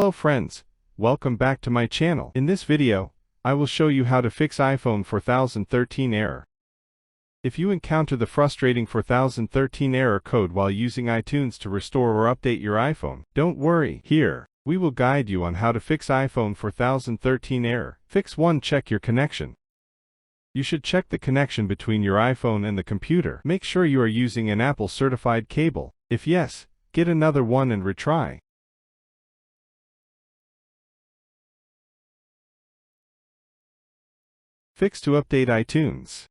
Hello friends, welcome back to my channel. In this video, I will show you how to fix iPhone 4013 error. If you encounter the frustrating 4013 error code while using iTunes to restore or update your iPhone, don't worry. Here, we will guide you on how to fix iPhone 4013 error. Fix 1. Check your connection. You should check the connection between your iPhone and the computer. Make sure you are using an Apple certified cable. If yes, get another one and retry. Fix to update iTunes.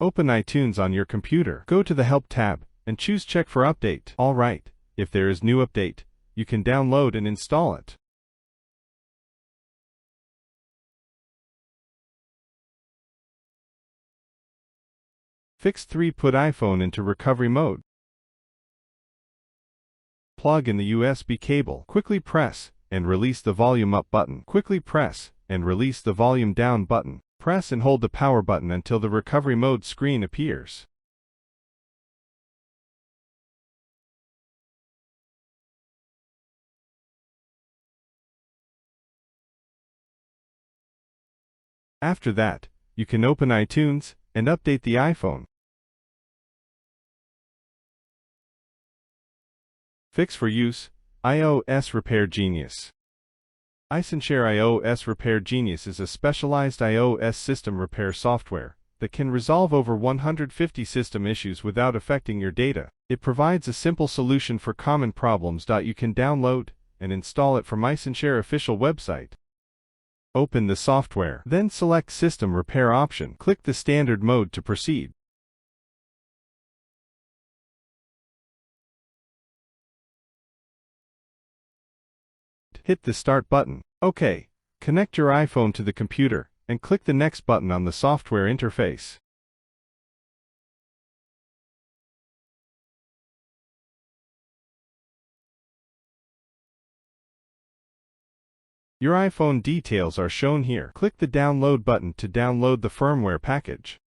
Open iTunes on your computer. Go to the Help tab and choose Check for Update. Alright, if there is new update, you can download and install it. Fix 3. Put iPhone into recovery mode. Plug in the USB cable. Quickly press and release the volume up button. Quickly press and release the volume down button. Press and hold the power button until the recovery mode screen appears. After that, you can open iTunes and update the iPhone. Fix for use, iOS Repair Genius. iSunshare iOS Repair Genius is a specialized iOS system repair software that can resolve over 150 system issues without affecting your data. It provides a simple solution for common problems. You can download and install it from iSunshare official website. Open the software, then select System Repair option. Click the standard mode to proceed. Hit the Start button. OK. Connect your iPhone to the computer and click the Next button on the software interface. Your iPhone details are shown here. Click the Download button to download the firmware package.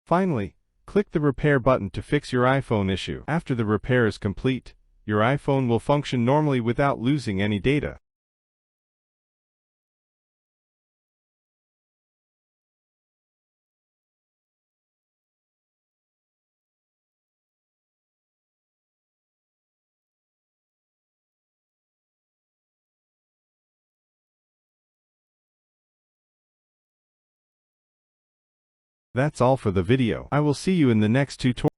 Finally, click the Repair button to fix your iPhone issue. After the repair is complete, your iPhone will function normally without losing any data. That's all for the video. I will see you in the next tutorial.